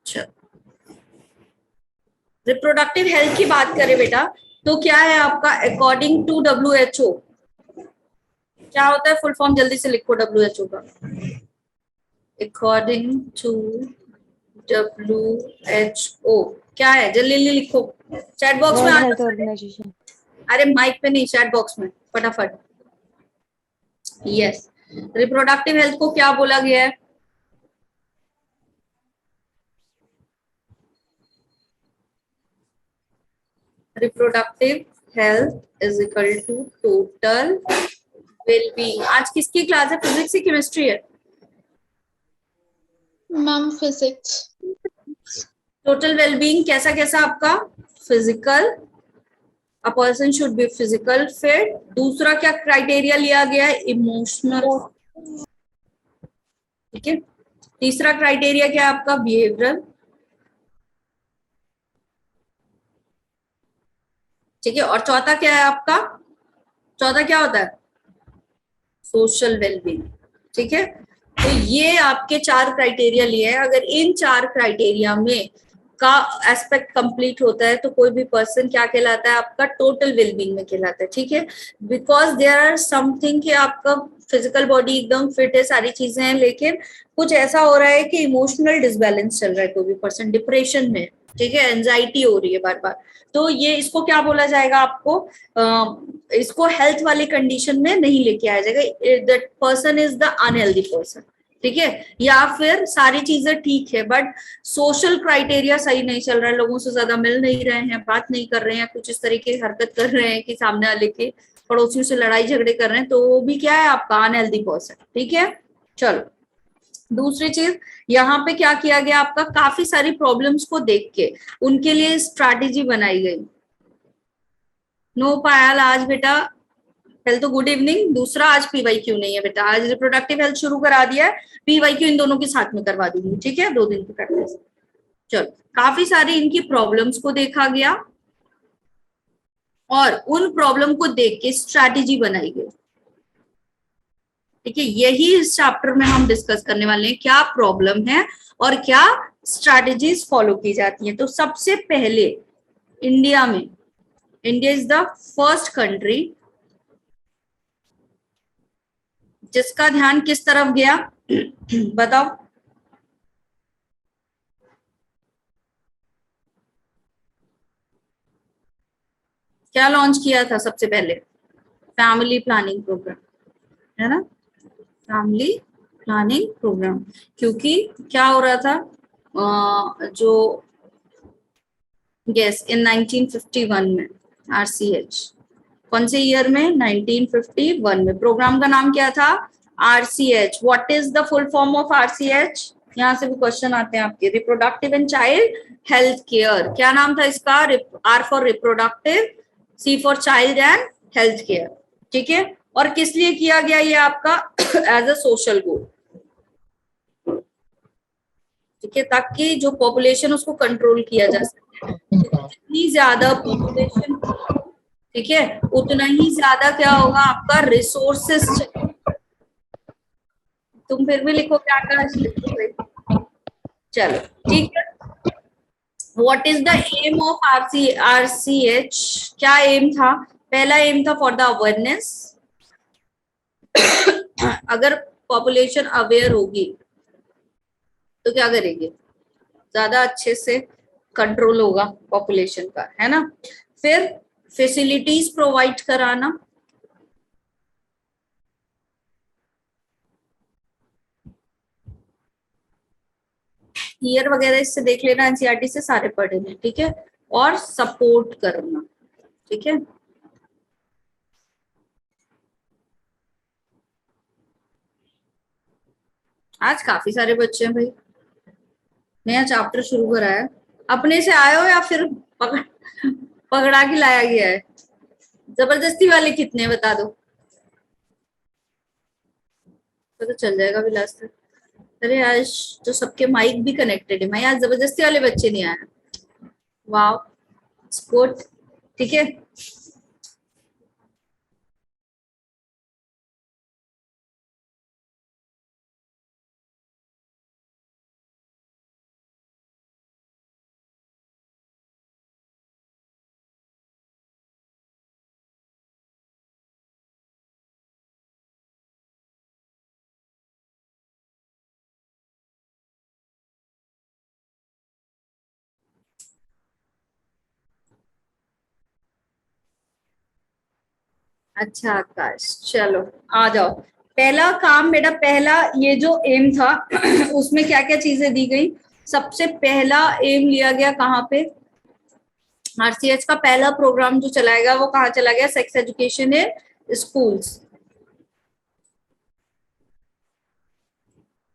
चलो, reproductive health की बात करें बेटा, तो क्या है आपका अकॉर्डिंग टू WHO, क्या होता है फुल फॉर्म, जल्दी से लिखो WHO का। अकॉर्डिंग टू WHO क्या है, जल्दी लिखो, चैट बॉक्स में वर्ल्ड आ हेल्थ जाओ। ऑर्गेनाइजेशन। अरे माइक पे नहीं, चैट बॉक्स में फटाफट। यस, रिप्रोडक्टिव हेल्थ को क्या बोला गया है? Reproductive health is equal to total wellbeing. आज किसकी क्लास है, फिजिक्स की केमिस्ट्री है? Ma'am physics. टोटल वेलबींग कैसा कैसा आपका? Physical, a person should be physical fit. दूसरा क्या क्राइटेरिया लिया गया है? इमोशनल। ठीक है, तीसरा क्राइटेरिया क्या है आपका? बिहेवियरल। ठीक है, और चौथा क्या है आपका? चौथा क्या होता है? Social wellbeing. ठीक है, तो ये आपके चार क्राइटेरिया लिए हैं। अगर इन चार क्राइटेरिया में का एस्पेक्ट कंप्लीट होता है तो कोई भी पर्सन क्या कहलाता है? आपका टोटल वेलबींग में कहलाता है। ठीक है, बिकॉज देयर आर समथिंग कि आपका फिजिकल बॉडी एकदम फिट है, सारी चीजें हैं, लेकिन कुछ ऐसा हो रहा है कि इमोशनल डिसबैलेंस चल रहा है, कोई भी पर्सन डिप्रेशन में, ठीक है, एंजाइटी हो रही है बार बार, तो ये इसको क्या बोला जाएगा आपको? इसको हेल्थ वाली कंडीशन में नहीं लेके आया जाएगा। That person is the unhealthy person. ठीक है, या फिर सारी चीजें ठीक है बट सोशल क्राइटेरिया सही नहीं चल रहा है, लोगों से ज्यादा मिल नहीं रहे हैं, बात नहीं कर रहे हैं, कुछ इस तरीके की हरकत कर रहे हैं कि सामने वाले के पड़ोसियों से लड़ाई झगड़े कर रहे हैं, तो वो भी क्या है आपका? Unhealthy person. ठीक है, चलो, दूसरी चीज यहाँ पे क्या किया गया आपका? काफी सारी प्रॉब्लम्स को देख के उनके लिए स्ट्रैटेजी बनाई गई। नो पायल आज बेटा, पहले तो गुड इवनिंग, दूसरा आज PYQ नहीं है बेटा, आज रिप्रोडक्टिव हेल्थ शुरू करा दिया है, PYQ इन दोनों के साथ में करवा दूंगी। ठीक है, 2 दिन की प्रैक्टिस। चलो, काफी सारी इनकी प्रॉब्लम्स को देखा गया और उन प्रॉब्लम को देख के स्ट्रैटेजी बनाई गई। ठीक है, यही इस चैप्टर में हम डिस्कस करने वाले हैं, क्या प्रॉब्लम है और क्या स्ट्रैटेजीज फॉलो की जाती हैं। तो सबसे पहले इंडिया में, India is the first country जिसका ध्यान किस तरफ गया? बताओ। क्या लॉन्च किया था सबसे पहले? फैमिली प्लानिंग प्रोग्राम, है ना, फैमिली प्लानिंग प्रोग्राम। क्योंकि क्या हो रहा था, जो यस इन 1951 में RCH, कौन से ईयर में? 1951 में। प्रोग्राम का नाम क्या था? RCH। What is the full form of RCH? यहाँ से भी क्वेश्चन आते हैं आपके, reproductive and child health care. क्या नाम था इसका? R for reproductive, C for child and health care. ठीक है, और किस लिए किया गया ये आपका? As a social goal. ठीक है, ताकि जो पॉपुलेशन उसको कंट्रोल किया जा सके। जितनी ज्यादा पॉपुलेशन, ठीक है, उतना ही ज्यादा क्या होगा आपका? रिसोर्सेस। तुम फिर भी लिखो, क्या कहा लिखो भाई। चलो, ठीक है, what is the aim of RCH? क्या एम था? पहला एम था फॉर द अवेयरनेस। अगर पॉपुलेशन अवेयर होगी तो क्या करेंगे? ज्यादा अच्छे से कंट्रोल होगा पॉपुलेशन का, है ना। फिर फैसिलिटीज प्रोवाइड कराना, ईयर वगैरह इससे देख लेना, एनसीईआरटी से सारे पढ़े हैं। ठीक है, और सपोर्ट करना। ठीक है, आज काफी सारे बच्चे हैं भाई, नया चैप्टर शुरू करा है। अपने से आए हो या फिर पकड़ पकड़ा के लाया गया है? जबरदस्ती वाले कितने बता दो, पता चल जाएगा भी लास्ट तक। अरे आज तो सबके माइक भी कनेक्टेड है भाई, आज जबरदस्ती वाले बच्चे नहीं आए। वाह, गुड। ठीक है, अच्छा आकाश, चलो आ जाओ। पहला काम बेटा, पहला ये जो एम था उसमें क्या क्या चीजें दी गई। सबसे पहला एम लिया गया कहाँ पे, आरसीएच का पहला प्रोग्राम जो चलाएगा वो कहाँ चला गया, सेक्स एजुकेशन इन स्कूल्स।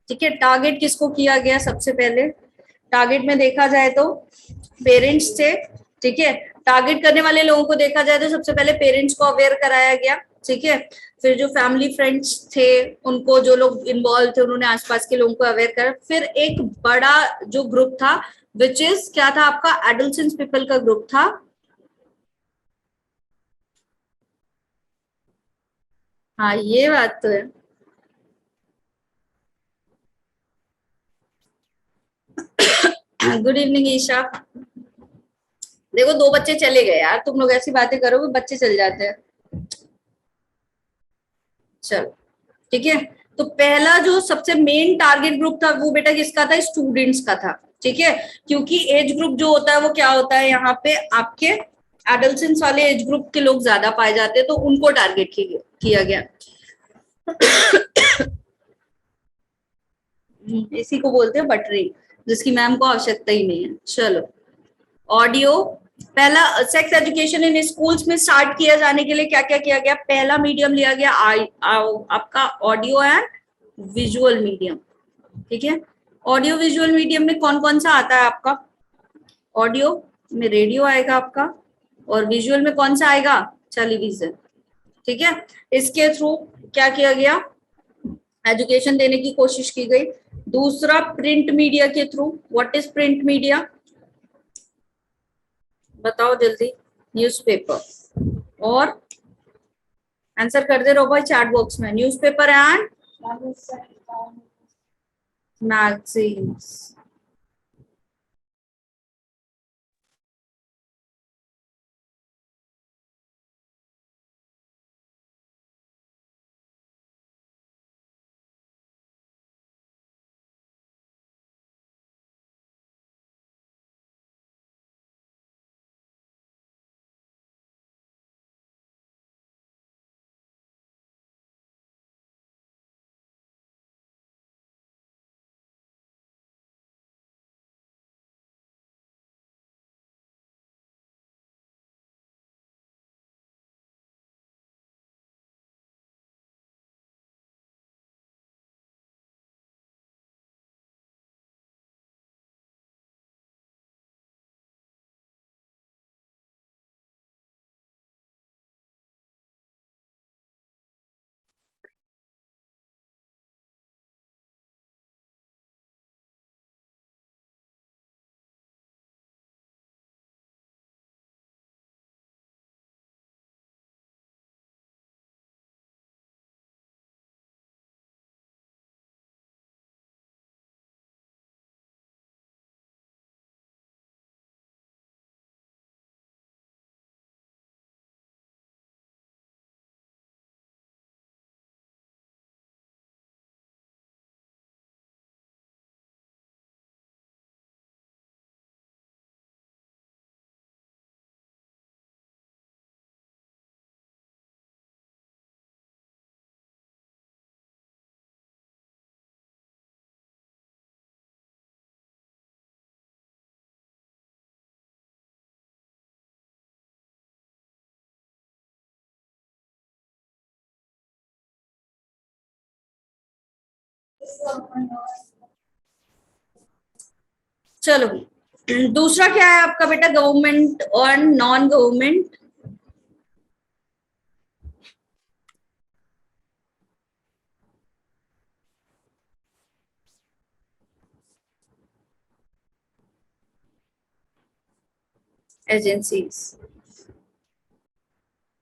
ठीक है, टारगेट किसको किया गया सबसे पहले, टारगेट में देखा जाए तो पेरेंट्स थे। ठीक है, टारगेट करने वाले लोगों को देखा जाए तो सबसे पहले पेरेंट्स को अवेयर कराया गया। ठीक है, फिर जो फैमिली फ्रेंड्स थे उनको, जो लोग इन्वॉल्व थे उन्होंने आसपास के लोगों को अवेयर करा। फिर एक बड़ा जो ग्रुप था विच इज क्या था आपका, एडल्सेंस पीपल का ग्रुप था। हाँ ये बात तो है। Good evening Isha. देखो दो बच्चे चले गए यार, तुम लोग ऐसी बातें करोगे बच्चे चल जाते हैं। चलो ठीक है, तो पहला जो सबसे मेन टारगेट ग्रुप था वो बेटा किसका था, स्टूडेंट्स का था। ठीक है, क्योंकि एज ग्रुप जो होता है वो क्या होता है, यहाँ पे आपके एडल्सेंस वाले एज ग्रुप के लोग ज्यादा पाए जाते हैं, तो उनको टारगेट किया गया। इसी को बोलते हैं बटरी, जिसकी मैम को आवश्यकता ही नहीं है। चलो, ऑडियो, पहला सेक्स एजुकेशन इन स्कूल्स में स्टार्ट किया जाने के लिए क्या क्या किया गया, पहला मीडियम लिया गया आपका ऑडियो एंड विजुअल मीडियम। ठीक है, ऑडियो विजुअल मीडियम में कौन कौन सा आता है आपका, ऑडियो में रेडियो आएगा आपका, और विजुअल में कौन सा आएगा, टेलीविजन। ठीक है, इसके थ्रू क्या किया गया, एजुकेशन देने की कोशिश की गई। दूसरा प्रिंट मीडिया के through, what is print media, बताओ जल्दी, न्यूज़पेपर। और आंसर कर दे रहो भाई चैट बॉक्स में, न्यूज़पेपर एंड मैगजीन्स। चलो, दूसरा क्या है आपका बेटा, गवर्नमेंट और नॉन गवर्नमेंट एजेंसीज।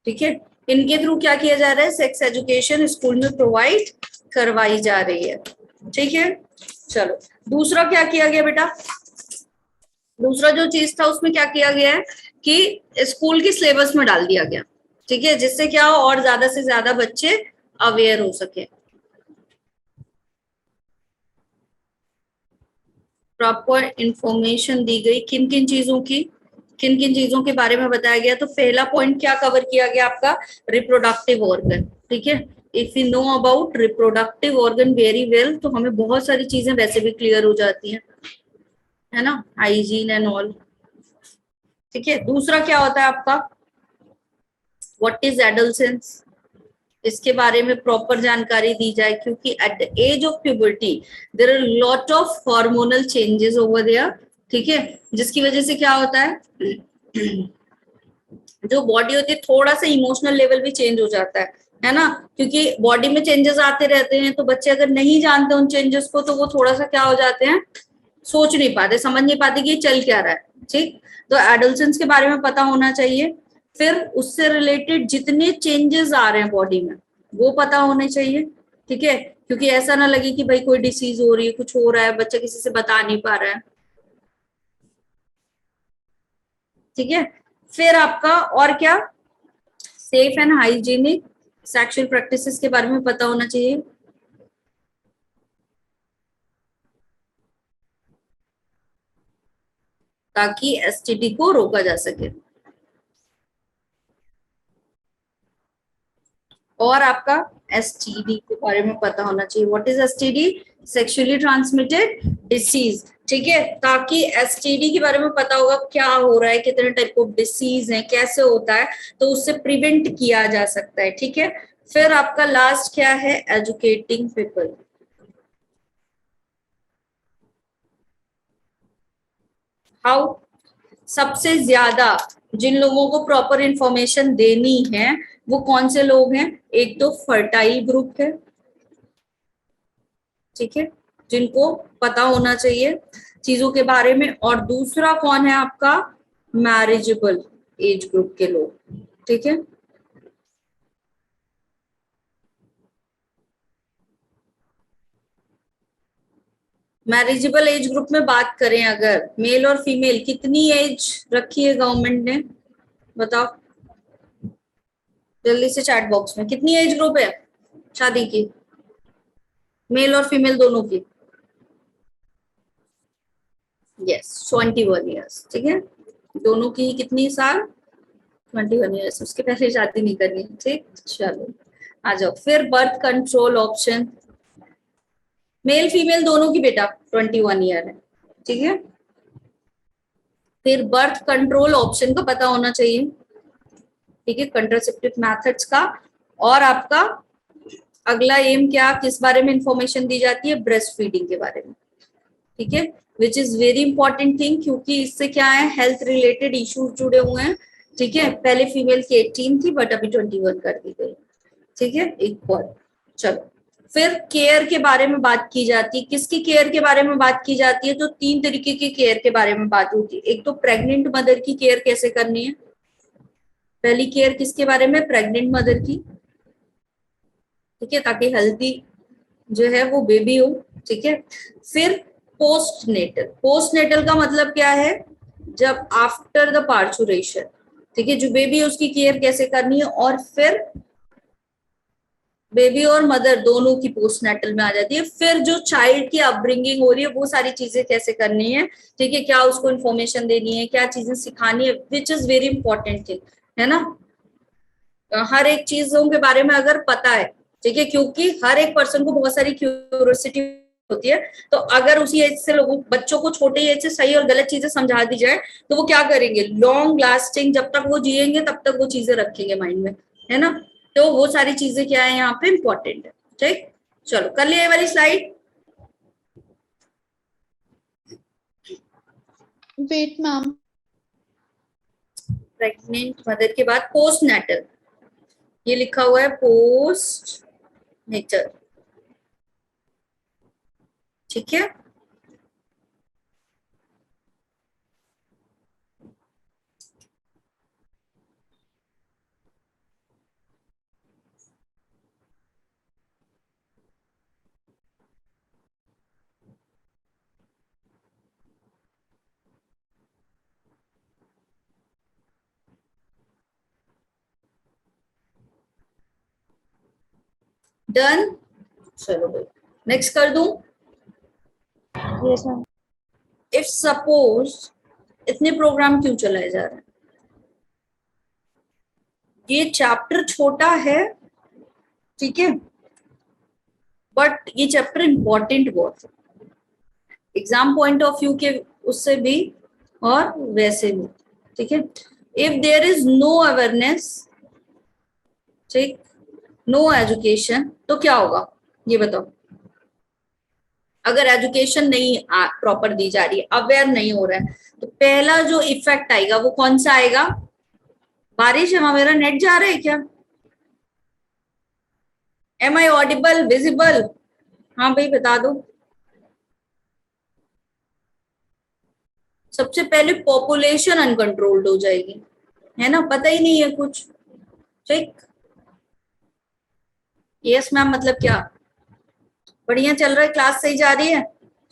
ठीक है, इनके थ्रू क्या किया जा रहा है, सेक्स एजुकेशन स्कूल में प्रोवाइड करवाई जा रही है। ठीक है, चलो दूसरा क्या किया गया बेटा, दूसरा जो चीज था उसमें क्या किया गया है कि स्कूल की सिलेबस में डाल दिया गया। ठीक है, जिससे क्या हो और ज्यादा से ज्यादा बच्चे अवेयर हो सके। प्रॉपर इंफॉर्मेशन दी गई किन किन चीजों की, किन किन चीजों के बारे में बताया गया? तो पहला पॉइंट क्या कवर किया गया आपका? Reproductive organ. ठीक है, if you know about reproductive organ very well तो हमें बहुत सारी चीजें वैसे भी क्लियर हो जाती हैं, है ना, हाइजीन एंड ऑल। ठीक है, दूसरा क्या होता है आपका? What is adolescence? इसके बारे में प्रॉपर जानकारी दी जाए, क्योंकि at the age of puberty there are lot of hormonal changes over there. ठीक है, जिसकी वजह से क्या होता है, जो बॉडी होती है थोड़ा सा इमोशनल लेवल भी चेंज हो जाता है ना, क्योंकि बॉडी में चेंजेस आते रहते हैं, तो बच्चे अगर नहीं जानते उन चेंजेस को तो वो थोड़ा सा क्या हो जाते हैं, सोच नहीं पाते, समझ नहीं पाते कि ये चल क्या रहा है। ठीक, तो एडोलसेंस के बारे में पता होना चाहिए। फिर उससे रिलेटेड जितने चेंजेस आ रहे हैं बॉडी में वो पता होने चाहिए। ठीक है, क्योंकि ऐसा ना लगे कि भाई कोई डिसीज हो रही है, कुछ हो रहा है, बच्चा किसी से बता नहीं पा रहा है। ठीक है, फिर आपका और क्या, safe and hygienic sexual practices के बारे में पता होना चाहिए। ताकि एसटीडी को रोका जा सके। और आपका एसटीडी के बारे में पता होना चाहिए। What is STD? Sexually transmitted disease. ठीक है, ताकि एसटीडी के बारे में पता होगा क्या हो रहा है, कितने टाइप ऑफ डिसीज है, कैसे होता है, तो उससे प्रिवेंट किया जा सकता है। ठीक है, फिर आपका लास्ट क्या है? Educating people. हाउ? सबसे ज्यादा जिन लोगों को प्रॉपर इंफॉर्मेशन देनी है वो कौन से लोग हैं? एक तो फर्टाइल ग्रुप है, ठीक है, जिनको पता होना चाहिए चीजों के बारे में, और दूसरा कौन है आपका? मैरिजेबल एज ग्रुप के लोग। ठीक है, मैरिजेबल एज ग्रुप में बात करें अगर, मेल और फीमेल कितनी एज रखी है गवर्नमेंट ने? बताओ जल्दी से चैट बॉक्स में, कितनी एज ग्रुप है शादी की, मेल और फीमेल दोनों की? Yes, 21 years. ठीक है, दोनों की कितनी साल? 21 ईयर्स। उसके पहले शादी नहीं करनी। ठीक, चलो आ जाओ। फिर birth control option, male female दोनों की बेटा 21 ईयर है। ठीक है, फिर बर्थ कंट्रोल ऑप्शन का पता होना चाहिए। ठीक है, कंट्रासेप्टिव मेथड्स का। और आपका अगला एम क्या, किस बारे में इंफॉर्मेशन दी जाती है? ब्रेस्ट फीडिंग के बारे में। ठीक है, which is very important thing, क्योंकि इससे क्या है, हेल्थ रिलेटेड इश्यूज जुड़े हुए हैं। ठीक है, पहले फीमेल की 18 थी बट अभी 21 कर दी गई। ठीक है, एक और। चलो, फिर केयर के बारे में बात की जाती है। किसकी केयर के बारे में बात की जाती है? तो 3 तरीके की केयर के बारे में बात होती है। एक तो प्रेग्नेंट मदर की केयर कैसे करनी है। पहली केयर किसके बारे में? प्रेग्नेंट मदर की। ठीक है, ताकि हेल्थी जो है वो बेबी हो। ठीक है, फिर पोस्ट नेटल। पोस्ट नेटल का मतलब क्या है? जब आफ्टर द पार्चुरेशन। ठीक है, जो बेबी है उसकी केयर कैसे करनी है। और फिर बेबी और मदर दोनों की पोस्टनेटल में आ जाती है। फिर जो चाइल्ड की अपब्रिंगिंग हो रही है वो सारी चीजें कैसे करनी है। ठीक है, क्या उसको इन्फॉर्मेशन देनी है, क्या चीजें सिखानी है, which is very important thing, है ना। हर एक चीजों के बारे में अगर पता है, ठीक है, क्योंकि हर एक पर्सन को बहुत सारी क्यूरियोसिटी होती है। तो अगर उसी एज से लोगों बच्चों को छोटे एज से सही और गलत चीजें समझा दी जाए तो वो क्या करेंगे, लॉन्ग लास्टिंग, जब तक वो जिएंगे तब तक वो चीजें रखेंगे माइंड में, है ना। तो वो सारी चीजें क्या है यहाँ पे इंपॉर्टेंट है। ठीक, चलो कर लिया ये वाली slide. Wait ma'am, pregnant mother के बाद पोस्ट नेटल, ये लिखा हुआ है पोस्ट नेटल। ठीक है, डन। चलो भाई नेक्स्ट कर दूं। Yes ma'am. If suppose इतने प्रोग्राम क्यों चलाए जा रहे हैं? ये चैप्टर छोटा है, ठीक है, बट ये चैप्टर इंपॉर्टेंट बहुत है एग्जाम पॉइंट ऑफ व्यू के उससे भी और वैसे भी, ठीक है। If there is no awareness, ठीक, नो एजुकेशन, तो क्या होगा ये बताओ। अगर एजुकेशन नहीं प्रॉपर दी जा रही है, अवेयर नहीं हो रहा है, तो पहला जो इफेक्ट आएगा वो कौन सा आएगा? बारिश है, मेरा नेट जा रहा है क्या? Am I audible, visible? हाँ भाई बता दो। सबसे पहले पॉपुलेशन अनकंट्रोल्ड हो जाएगी, है ना, पता ही नहीं है कुछ, ठीक। यस मैम, मतलब क्या? बढ़िया चल रहा है, क्लास सही जा रही है,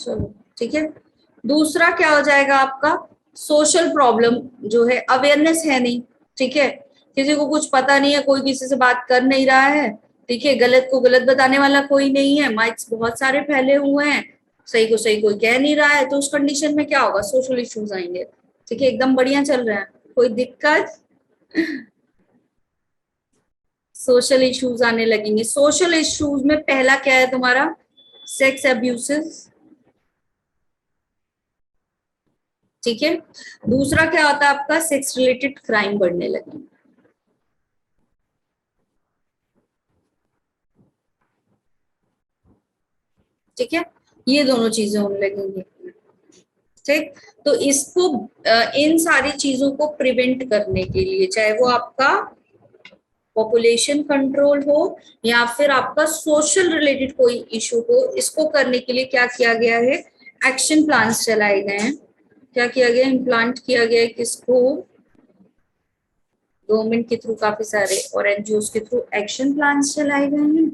चलो ठीक है। दूसरा क्या हो जाएगा आपका? सोशल प्रॉब्लम जो है, अवेयरनेस है नहीं, ठीक है, किसी को कुछ पता नहीं है, कोई किसी से बात कर नहीं रहा है, ठीक है, गलत को गलत बताने वाला कोई नहीं है, माइक्स बहुत सारे फैले हुए हैं, सही को सही कोई कह नहीं रहा है, तो उस कंडीशन में क्या होगा? सोशल इश्यूज आएंगे, ठीक है, एकदम बढ़िया चल रहा है, कोई दिक्कत? सोशल इश्यूज आने लगेंगे। सोशल इश्यूज में पहला क्या है तुम्हारा? सेक्स अब्यूसेस, ठीक है। दूसरा क्या होता है आपका? सेक्स रिलेटेड क्राइम बढ़ने लगेंगे, ठीक है, ये दोनों चीजें होने लगेंगी, ठीक। तो इसको इन सारी चीजों को प्रिवेंट करने के लिए, चाहे वो आपका पॉपुलेशन कंट्रोल हो या फिर आपका सोशल रिलेटेड कोई इशू हो, इसको करने के लिए क्या किया गया है? एक्शन प्लान्स चलाए गए हैं। क्या किया गया? इम्प्लांट किया गया है किसको? गवर्नमेंट के थ्रू काफी सारे और एनजीओ के थ्रू एक्शन प्लान्स चलाए गए हैं,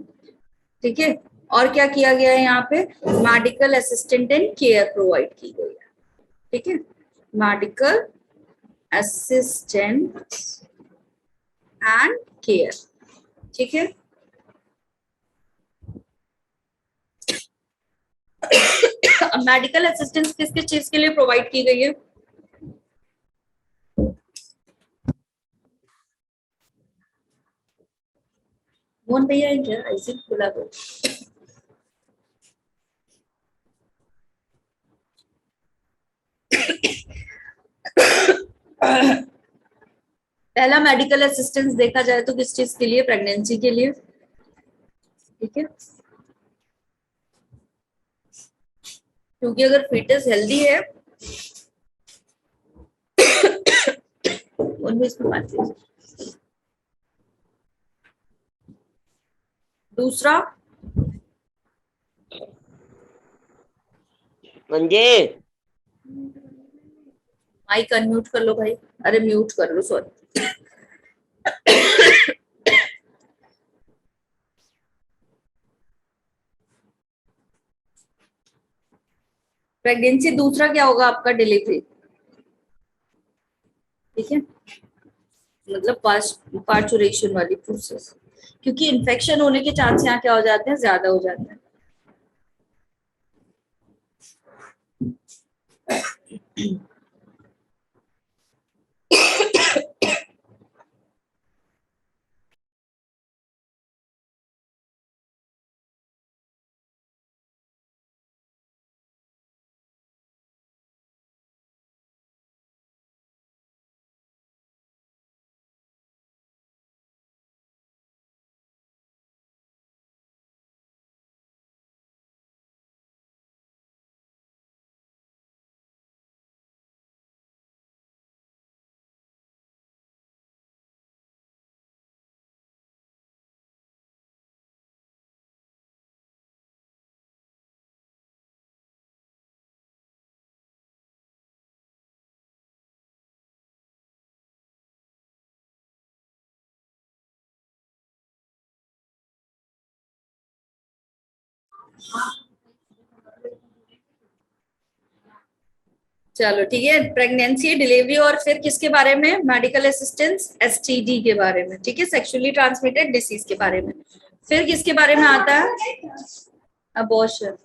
ठीक है। और क्या किया गया है यहाँ पे? Medical assistant and care provide की गई है, ठीक है, मेडिकल असिस्टेंट एंड केयर, ठीक है। मेडिकल असिस्टेंस किस किस चीज के लिए प्रोवाइड की गई है? मोहन भैया क्या ऐसे बुला दो। पहला मेडिकल असिस्टेंस देखा जाए तो किस चीज के लिए? प्रेगनेंसी के लिए, ठीक है, क्योंकि अगर फीटस हेल्दी है उनमें इसको बात कीजिए। दूसरा, मंजे माइक अनम्यूट कर लो भाई, अरे म्यूट कर लो, सॉरी। प्रेगनेंसी, दूसरा क्या होगा आपका? डिलीवरी, ठीक है, मतलब पार्चुरेशन वाली प्रोसेस, क्योंकि इन्फेक्शन होने के चांस यहाँ क्या हो जाते हैं? ज्यादा हो जाते हैं। चलो ठीक है, प्रेगनेंसी, डिलीवरी, और फिर किसके बारे में? मेडिकल असिस्टेंस, एसटीडी के बारे में, ठीक है, सेक्सुअली ट्रांसमिटेड डिसीज के बारे में। फिर किसके बारे में आता है? अबॉर्शन।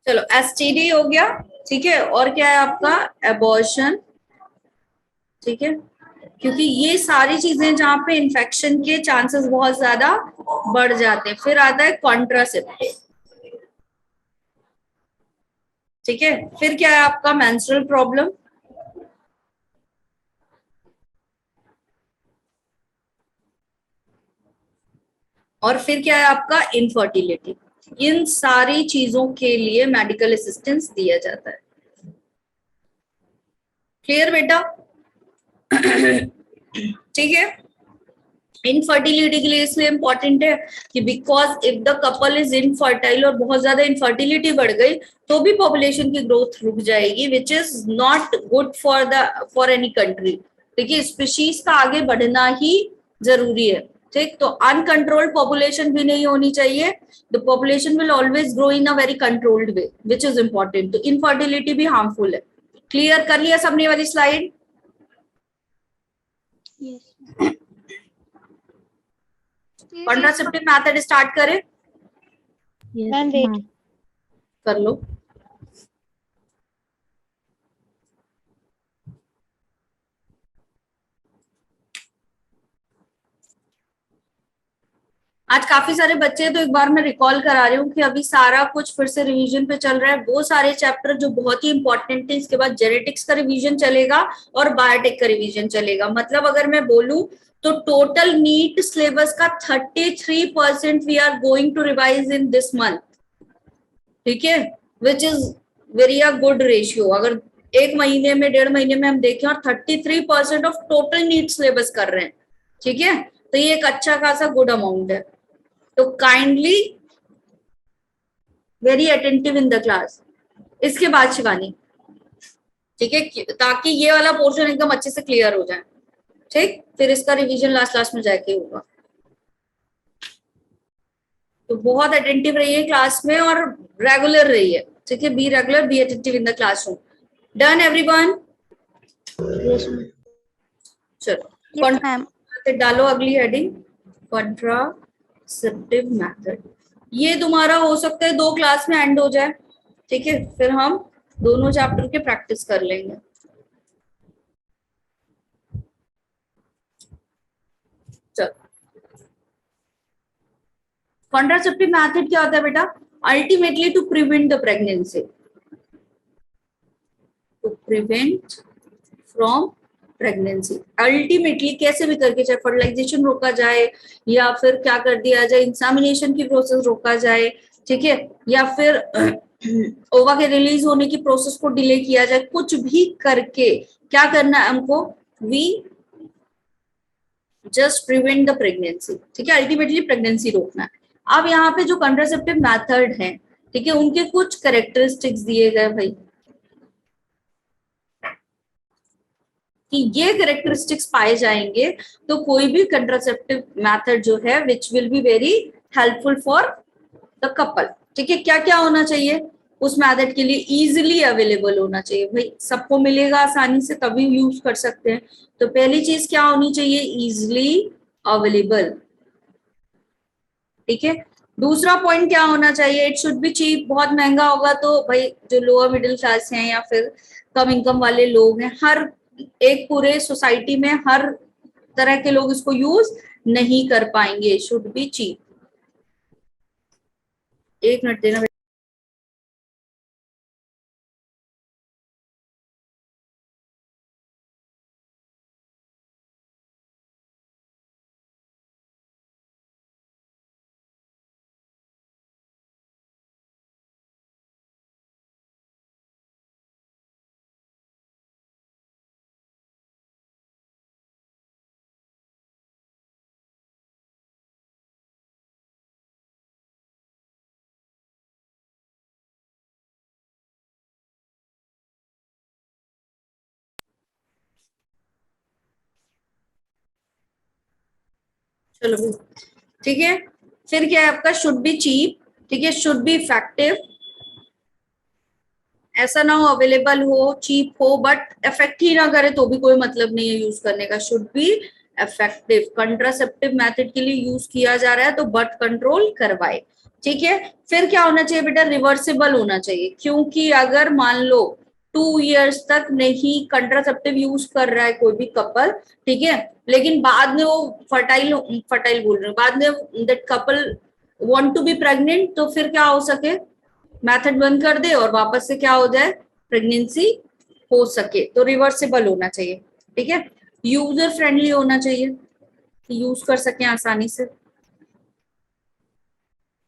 चलो एसटीडी हो गया, ठीक है। और क्या है आपका एबॉर्शन, ठीक है, क्योंकि ये सारी चीजें जहाँ पे इन्फेक्शन के चांसेस बहुत ज्यादा बढ़ जाते हैं। फिर आता है कॉन्ट्रासेप्टिव, ठीक है। फिर क्या है आपका मेंस्ट्रुअल प्रॉब्लम, और फिर क्या है आपका इनफर्टिलिटी। इन सारी चीजों के लिए मेडिकल असिस्टेंस दिया जाता है। क्लियर बेटा? ठीक है। इनफर्टिलिटी के लिए इसलिए इंपॉर्टेंट है कि because if the couple is infertile और बहुत ज्यादा इनफर्टिलिटी बढ़ गई तो भी पॉपुलेशन की ग्रोथ रुक जाएगी, which is not good for any country. देखिए स्पीशीज का आगे बढ़ना ही जरूरी है, ठीक। तो अनकंट्रोल्ड पॉपुलेशन भी नहीं होनी चाहिए। The population will always grow in a very controlled way, which is important. तो इनफर्टिलिटी भी हार्मफुल है। क्लियर कर लिया सबने वाली slide? yes. Contraceptive method start करें? मैम वेट, कर लो। आज काफी सारे बच्चे हैं, तो एक बार मैं रिकॉल करा रही हूँ कि अभी सारा कुछ फिर से रिवीजन पे चल रहा है। वो सारे चैप्टर जो बहुत ही इंपॉर्टेंट है, इसके बाद जेनेटिक्स का रिवीजन चलेगा और बायोटेक का रिवीजन चलेगा। मतलब अगर मैं बोलूं तो टोटल नीट सिलेबस का 33% we are going to revise in this month, ठीक है, which is very a good ratio. अगर एक महीने में, 1.5 महीने में हम देखें और 33% ऑफ टोटल नीट सिलेबस कर रहे हैं, ठीक है, तो ये एक अच्छा खासा गुड अमाउंट है। तो kindly very attentive in the class. इसके बाद शिवानी, ठीक है, ताकि ये वाला पोर्शन एकदम अच्छे से क्लियर हो जाए, ठीक। फिर इसका रिवीजन लास्ट लास्ट में जाके होगा। तो बहुत अटेंटिव रहिए क्लास में और रेगुलर रहिए, ठीक है। Be regular, be attentive in the classroom. Done everyone? चलो डालो अगली हेडिंग, कॉन्ट्रासेप्टिव मेथड। ये तुम्हारा हो सकता है 2 क्लास में एंड हो जाए, ठीक है। फिर हम दोनों चैप्टर के प्रैक्टिस कर लेंगे। चलो कॉन्ट्रासेप्टिव मेथड क्या होता है बेटा? Ultimately to prevent the pregnancy, to prevent from pregnancy. Ultimately कैसे भी करके, चाहे फर्टिलाइजेशन रोका जाए या फिर क्या कर दिया जाए, इंसेमिनेशन की प्रोसेस रोका जाए, ठीक है, या फिर ओवा के रिलीज होने की प्रोसेस को डिले किया जाए, कुछ भी करके क्या करना है हमको? We just prevent the pregnancy, ठीक है। अल्टीमेटली प्रेगनेंसी रोकना है। अब यहाँ पे जो कंट्रासेप्टिव मेथड है, ठीक है, उनके कुछ कैरेक्टरिस्टिक्स दिए गए भाई, कि ये कैरेक्टरिस्टिक्स पाए जाएंगे तो कोई भी कंट्रासेप्टिव मेथड जो है which will be very helpful for the couple, ठीक है। क्या क्या होना चाहिए उस मेथड के लिए? इजीली अवेलेबल होना चाहिए भाई, सबको मिलेगा आसानी से तभी यूज कर सकते हैं। तो पहली चीज क्या होनी चाहिए? इजीली अवेलेबल, ठीक है। दूसरा पॉइंट क्या होना चाहिए? It should be cheap. बहुत महंगा होगा तो भाई जो लोअर मिडिल क्लास हैं या फिर कम इनकम वाले लोग हैं, हर एक पूरे सोसाइटी में हर तरह के लोग इसको यूज नहीं कर पाएंगे। Should be cheap. 1 मिनट देना। चलो ठीक है। फिर क्या है आपका? शुड बी चीप, ठीक है। शुड बी इफेक्टिव, ऐसा ना हो अवेलेबल हो, चीप हो बट इफेक्ट ही ना करे तो भी कोई मतलब नहीं है यूज करने का। Should be effective. Contraceptive method के लिए यूज किया जा रहा है तो बट कंट्रोल करवाए। ठीक है। फिर क्या होना चाहिए बेटा, रिवर्सिबल होना चाहिए, क्योंकि अगर मान लो 2 इयर्स तक नहीं कंट्रासेप्टिव यूज कर रहा है कोई भी कपल, ठीक है, लेकिन बाद में वो फर्टाइल फर्टाइल बोल रहे हैं, बाद में that couple want to be pregnant, तो फिर क्या हो सके, मेथड बंद कर दे और वापस से क्या हो जाए, प्रेगनेंसी हो सके, तो रिवर्सिबल होना चाहिए, ठीक है। यूजर फ्रेंडली होना चाहिए, यूज कर सके आसानी से,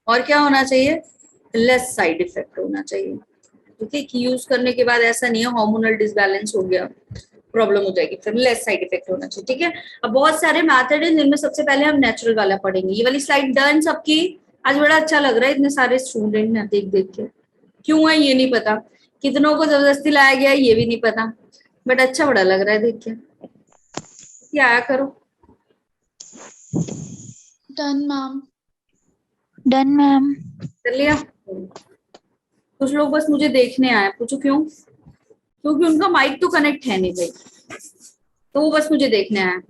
और क्या होना चाहिए, लेस साइड इफेक्ट होना चाहिए, ठीक है, कि यूज करने के बाद ऐसा नहीं है हार्मोनल डिसबैलेंस हो गया, प्रॉब्लम हो जाएगी, फिर लेस साइड इफेक्ट होना चाहिए, ठीक है। अब बहुत सारे मेथड है जिनमें सबसे पहले हम नेचुरल वाला पढ़ेंगे। ये वाली स्लाइड डन सबकी, आज बड़ा अच्छा लग रहा है, इतने सारे स्टूडेंट हैं, देख देख के क्यों है ये नहीं पता, कितनों को जबरदस्ती लाया गया है ये भी नहीं पता, बट अच्छा बड़ा लग रहा है देख के, क्या आया करो। Done ma'am. Done ma'am. कर लिया। कुछ लोग बस मुझे देखने आए, पूछो क्यों, क्योंकि उनका माइक तो कनेक्ट है नहीं भाई, तो वो बस मुझे देखने आया,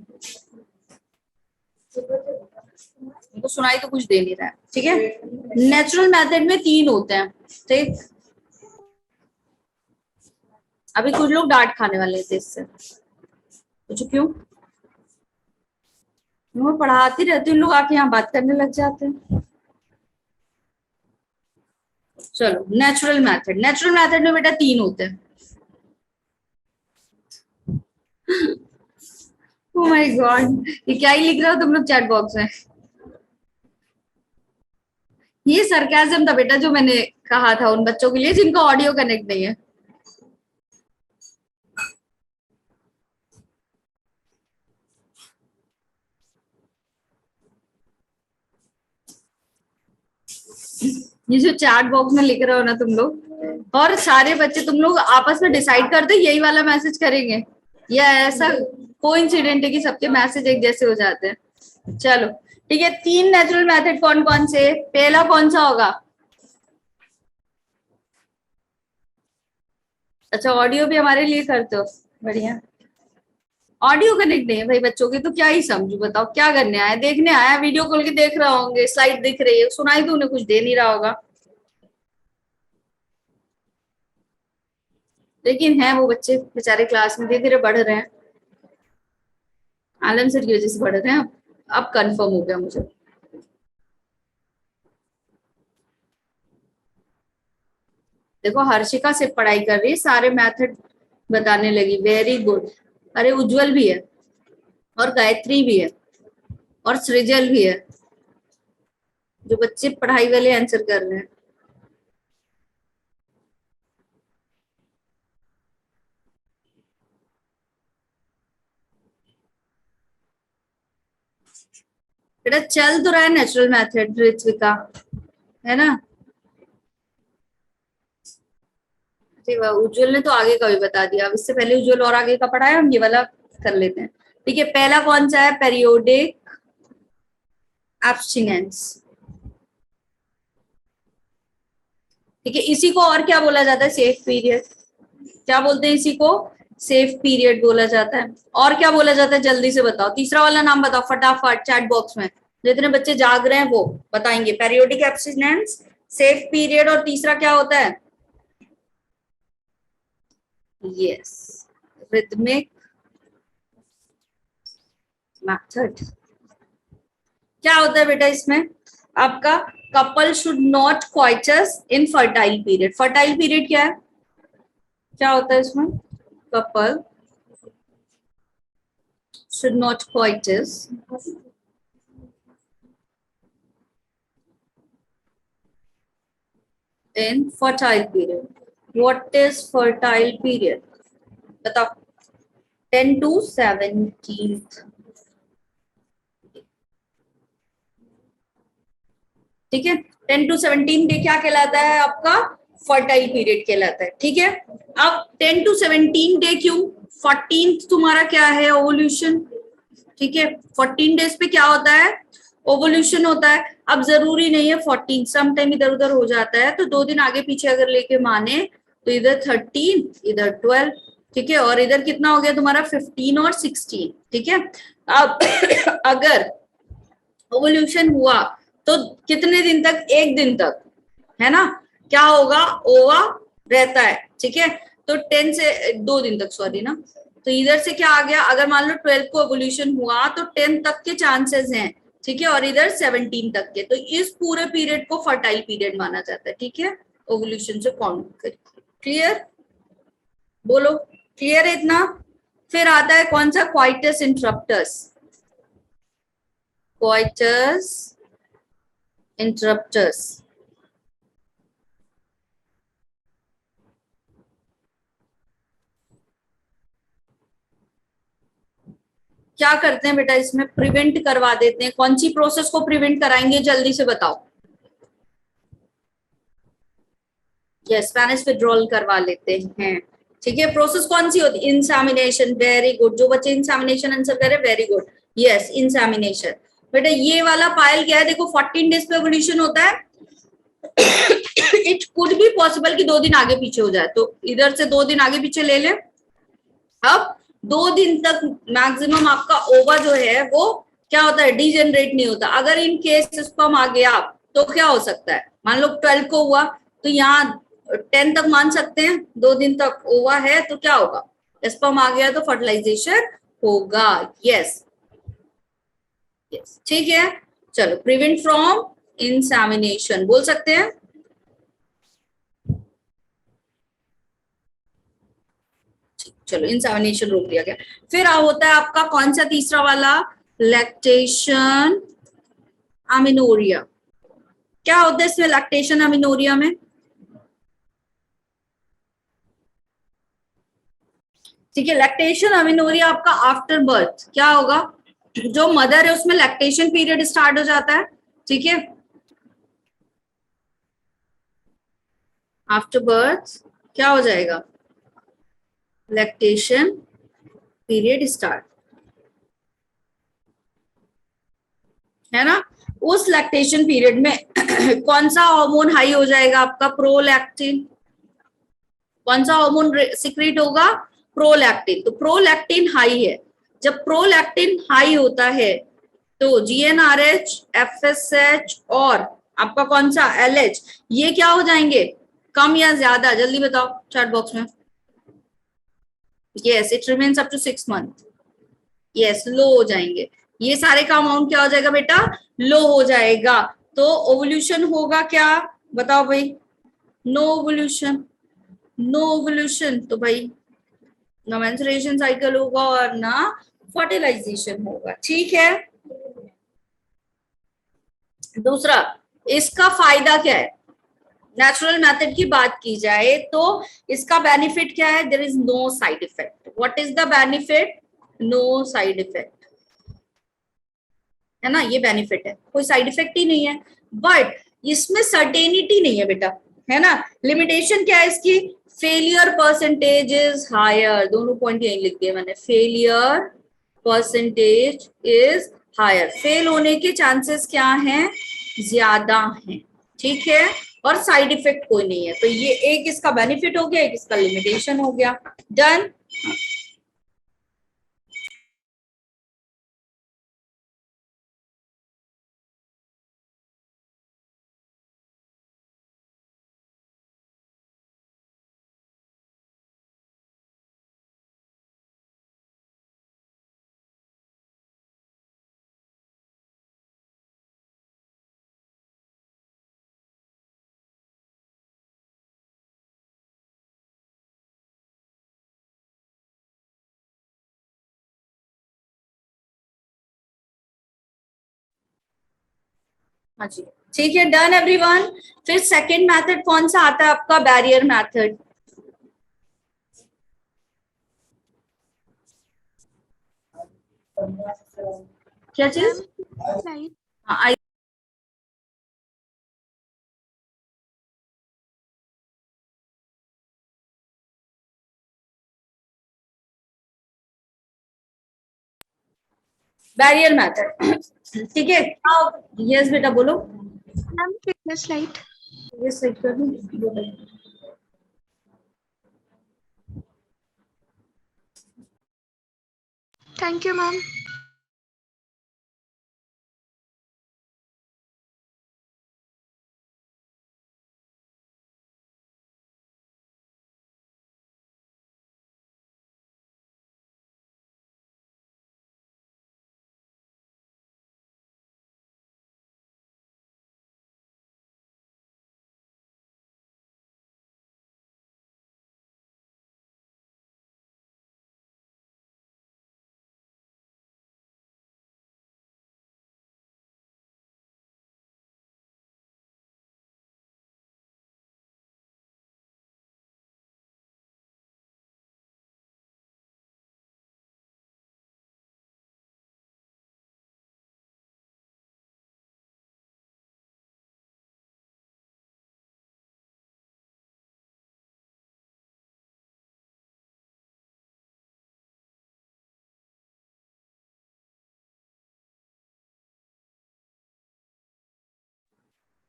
उनको सुनाई तो कुछ दे नहीं रहा है, ठीक है। नेचुरल मेथड में 3 होते हैं, ठीक। अभी कुछ लोग डांट खाने वाले थे इससे, पूछो क्यों, मैं पढ़ाती रहती हूँ, लोग आके यहाँ बात करने लग जाते हैं। चलो नेचुरल मेथड में बेटा 3 होते हैं। ओह माय गॉड, ये क्या ही लिख रहे हो तुम लोग चैट बॉक्स में, ये सरकाज़म था बेटा जो मैंने कहा था उन बच्चों के लिए जिनका ऑडियो कनेक्ट नहीं है। ये जो चैट बॉक्स में लिख रहे हो ना तुम लोग, और सारे बच्चे तुम लोग आपस में डिसाइड करते यही वाला मैसेज करेंगे, या ऐसा कोइंसिडेंट है कि सबके मैसेज एक जैसे हो जाते हैं। चलो ठीक है, 3 नेचुरल मेथड कौन कौन से, पहला कौन सा होगा, अच्छा ऑडियो भी हमारे लिए करते हो, बढ़िया। ऑडियो कनेक्ट नहीं है भाई बच्चों के, तो क्या ही समझू, बताओ क्या करने आया, देखने आया, वीडियो खोल के देख रहे होंगे, स्लाइड दिख रही है, सुनाई तो उन्हें कुछ दे नहीं रहा होगा, लेकिन है वो बच्चे बेचारे क्लास में धीरे धीरे बढ़ रहे हैं, आलम सर की वजह से बढ़ रहे हैं, अब कंफर्म हो गया मुझे। देखो हर्षिका सिर्फ पढ़ाई कर रही है, सारे मेथड बताने लगी, वेरी गुड। अरे उज्जवल भी है, और गायत्री भी है, और सृजल भी है, जो बच्चे पढ़ाई वाले आंसर कर रहे हैं। बेटा चल तो रहा है नेचुरल मेथड ऋत्विका, है ना, उज्जवल ने तो आगे का भी बता दिया, अब इससे पहले उज्जवल और आगे का पढ़ाया, हम ये वाला कर लेते हैं, ठीक है। पहला कौन सा है, पेरियोडिक एब्स्टिनेंस, ठीक है। इसी को और क्या बोला जाता है, सेफ पीरियड, क्या बोलते हैं इसी को, सेफ पीरियड बोला जाता है। और क्या बोला जाता है, जल्दी से बताओ, तीसरा वाला नाम बताओ फटाफट, चैट बॉक्स में जितने बच्चे जाग रहे हैं वो बताएंगे, पेरियोडिक एब्स्टिनेंस, सेफ पीरियड, और तीसरा क्या होता है, यस, रिदमिक मेथड। क्या होता है बेटा इसमें आपका, couple should not coitus in fertile period, fertile period क्या है, क्या होता है इसमें, couple should not coitus in fertile period. What is fertile period, बताओ, 10 to 17th, ठीक है, 10 to 17 डे क्या कहलाता है आपका, फर्टाइल पीरियड कहलाता है, ठीक है। अब 10 to 17 डे क्यों, 14th तुम्हारा क्या है, ओवल्यूशन, ठीक है, 14 डेज पे क्या होता है, ओवल्यूशन होता है। अब जरूरी नहीं है 14, सम टाइम इधर उधर हो जाता है, तो 2 दिन आगे पीछे अगर लेके माने तो इधर 13 इधर 12, ठीक है, और इधर कितना हो गया तुम्हारा 15 और 16, ठीक है। अब अगर ओवल्यूशन हुआ तो तो कितने दिन तक? एक दिन तक, है ना? क्या होगा? ओवा रहता है, ठीक है। तो 10 से 2 दिन तक, सॉरी ना। तो इधर से क्या आ गया? अगर मान लो 12 को एवोल्यूशन हुआ तो 10 तक के चांसेस हैं, ठीक है, और इधर 17 तक के। तो इस पूरे पीरियड को फर्टाइल पीरियड माना जाता है, ठीक है, ओवोल्यूशन से काउंट करके। क्लियर? बोलो, क्लियर है इतना? फिर आता है कौन सा? Coitus interrupts. क्वाइटस इंटरप्टस क्या करते हैं बेटा? इसमें प्रिवेंट करवा देते हैं। कौन सी प्रोसेस को प्रिवेंट कराएंगे, जल्दी से बताओ। यस, स्पेनिश विड्रॉल करवा लेते हैं, ठीक है। प्रोसेस कौन सी होती है? इंसेमिनेशन। वेरी गुड, जो बच्चे इंसेमिनेशन आंसर करे, वेरी गुड। Yes, insemination. बेटा ये वाला पायल क्या है? देखो 14 डेज पे एवोल्यूशन होता है। इट कुड बी पॉसिबल कि 2 दिन आगे पीछे हो जाए, तो इधर से 2 दिन आगे पीछे ले लें। अब 2 दिन तक मैक्सिमम आपका ओवा जो है वो क्या होता है? डीजेनरेट नहीं होता। अगर इन केस स्पर्म आ गया तो क्या हो सकता है? मान लो 12 को हुआ तो यहाँ 10 तक मान सकते हैं। 2 दिन तक ओवा है तो क्या होगा? स्पर्म आ गया तो फर्टिलाइजेशन होगा। यस यस, ठीक है। चलो, प्रिवेंट फ्रॉम इंसेमिनेशन बोल सकते हैं। चलो, इंसेमिनेशन रोक दिया गया। फिर होता है आपका कौन सा? तीसरा वाला, लैक्टेशन अमिनोरिया। क्या होता है इसमें, लैक्टेशन अमिनोरिया में? ठीक है, लैक्टेशन अमिनोरिया आपका आफ्टर बर्थ क्या होगा? जो मदर है उसमें लैक्टेशन पीरियड स्टार्ट हो जाता है, ठीक है। आफ्टर बर्थ क्या हो जाएगा? लैक्टेशन पीरियड स्टार्ट, है ना? उस लैक्टेशन पीरियड में कौन सा हार्मोन हाई हो जाएगा आपका? प्रोलैक्टिन। कौन सा हार्मोन सिक्रीट होगा? प्रोलैक्टिन। तो प्रोलैक्टिन हाई है। जब प्रोलैक्टिन हाई होता है तो जीएनआरएच, एफएसएच और आपका कौन सा? एलएच, ये क्या हो जाएंगे? कम या ज्यादा? जल्दी बताओ चैट बॉक्स में। Yes, it remains up to 6 month. Yes, लो हो जाएंगे। ये सारे का अमाउंट क्या हो जाएगा बेटा? लो हो जाएगा। तो ओवोल्यूशन होगा क्या? बताओ भाई। No ovulation. नो ओवोल्यूशन तो भाई ना मेंस्ट्रुएशन साइकिल होगा और ना फर्टिलाइजेशन होगा, ठीक है। दूसरा, इसका फायदा क्या है? नेचुरल मेथड की बात की जाए तो इसका बेनिफिट क्या है? There is no side effect. What is the benefit? No side effect, है ना? ये बेनिफिट है, कोई साइड इफेक्ट ही नहीं है। बट इसमें सर्टेनिटी नहीं है बेटा, है ना? लिमिटेशन क्या है इसकी? Failure percentage is higher. दोनों पॉइंट यही लिख दिए मैंने, failure percentage is higher. Fail होने के चांसेस क्या हैं? ज्यादा हैं, ठीक है। और साइड इफेक्ट कोई नहीं है। तो ये एक इसका बेनिफिट हो गया, एक इसका लिमिटेशन हो गया। डन। हाँ जी, ठीक है, डन एवरीवन। फिर सेकंड मेथड कौन सा आता है आपका? Barrier method. क्या चीज? Ma'am slide. हाँ, बैरियर मेथड, ठीक है। यस बेटा बोलो। Ma'am fitness slide. ये सही कर दूं? Thank you ma'am.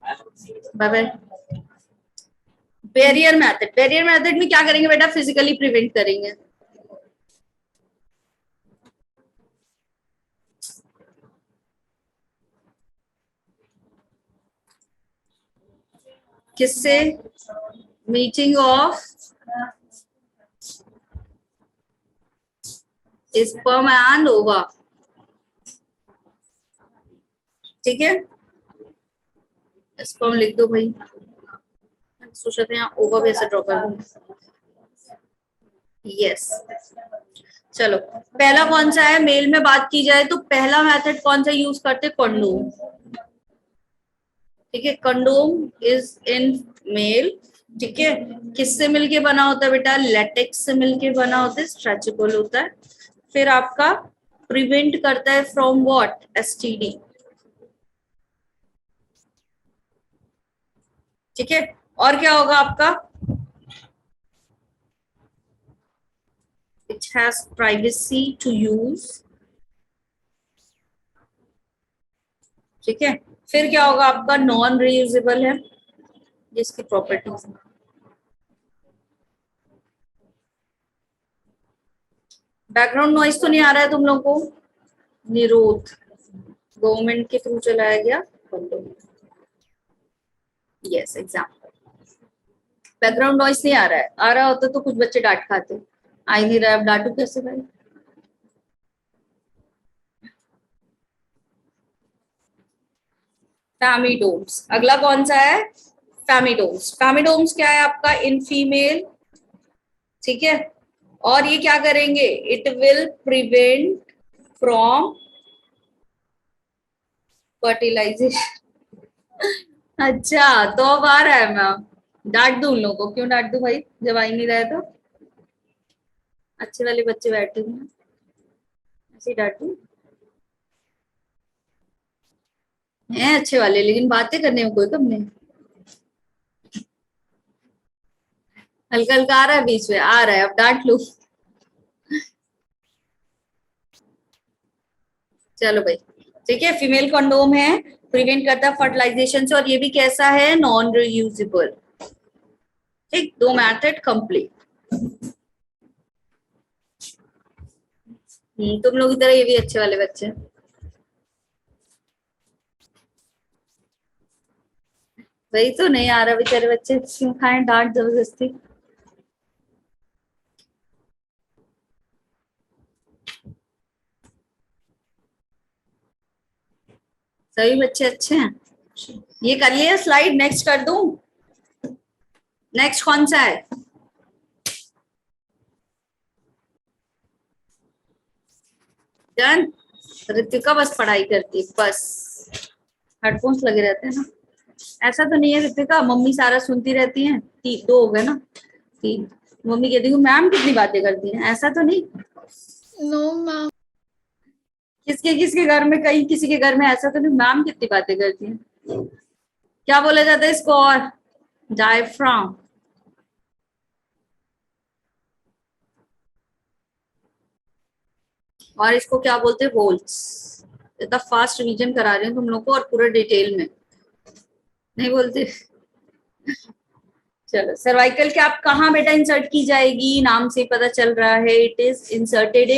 Bye bye. Barrier method में क्या करेंगे बेटा, फिजिकली प्रिवेंट करेंगे। किससे? मीटिंग ऑफ स्पर्म एंड ओवा। ठीक है, स्पर्म लिख दो भाई, सोच रहे थे यहाँ ओवा भी ऐसे ड्रॉ कर दूं। यस, चलो पहला कौन सा है, मेल में बात की जाए तो पहला मेथड कौन सा यूज करते, कंडोम। ठीक है, कंडोम इज इन मेल। ठीक है, किससे मिलके बना होता है बेटा, लेटेक्स से मिलके बना होता है, स्ट्रेचेबल होता है। फिर आपका प्रिवेंट करता है फ्रॉम व्हाट, एसटीडी। ठीक है, और क्या होगा आपका, it has privacy to use. ठीक है, फिर क्या होगा आपका, नॉन रीयूजेबल है, जिसकी प्रॉपर्टीज। बैकग्राउंड नॉइस तो नहीं आ रहा है तुम लोग को, निरोध गवर्नमेंट के थ्रू चलाया गया। Yes, example. बैकग्राउंड नॉइस नहीं आ रहा है, आ रहा होता तो कुछ बच्चे डांट खाते, आ ही नहीं रहा है, अब डांटू कैसे भाई। फैमिडोम्स, अगला कौन सा है, फैमिडोम्स। फैमिडोम्स क्या है आपका, इन फीमेल। ठीक है, और ये क्या करेंगे, it will prevent from fertilization. अच्छा, तो अब आ रहा है मैम, डांट दू उन लोगों को, क्यों डांट दू भाई, जब आ ही नहीं रहे तो। अच्छे वाले बच्चे बैठे हुए हैं, ऐसे डांट दू हैं अच्छे वाले, लेकिन बातें करने में कोई कम नहीं। हल्का हल्का आ रहा है, बीच में आ रहा है, अब डांट लू। चलो भाई, ठीक है, फीमेल कंडोम है, प्रिवेंट करता है फर्टिलाइजेशन से, और ये भी कैसा है, नॉन रियूजेबल। ठीक, दो मेथड कंप्लीट। तुम लोग की तरह ये भी अच्छे वाले बच्चे हैं। वही तो, नहीं आ रहा बेचारे बच्चे, क्यों खाएं डांट जबरदस्ती। सभी बच्चे अच्छे हैं। ये कर लिया स्लाइड, नेक्स्ट कर दूं, नेक्स्ट कौन सा है, डन। ऋतिका बस पढ़ाई करती है बस, हेडफोन्स लगे रहते हैं ना। ऐसा तो नहीं है ऋतिका, मम्मी सारा सुनती रहती है, दो हो गए ना, तीन। मम्मी कहती है मैम कितनी बातें करती हैं, ऐसा तो नहीं। No ma'am. किसके किसके घर में, कहीं किसी के घर में ऐसा तो नहीं, मैम कितनी बातें करती हैं। क्या बोला जाता है इसको, और डायफ्राम। और इसको क्या बोलते हैं, होल्स। इतना फास्ट रिवीजन करा रही हूँ तुम लोग को, और पूरा डिटेल में नहीं बोलते। चलो, सर्वाइकल कैप कहाँ बेटा इंसर्ट की जाएगी, नाम से पता चल रहा है, it is inserted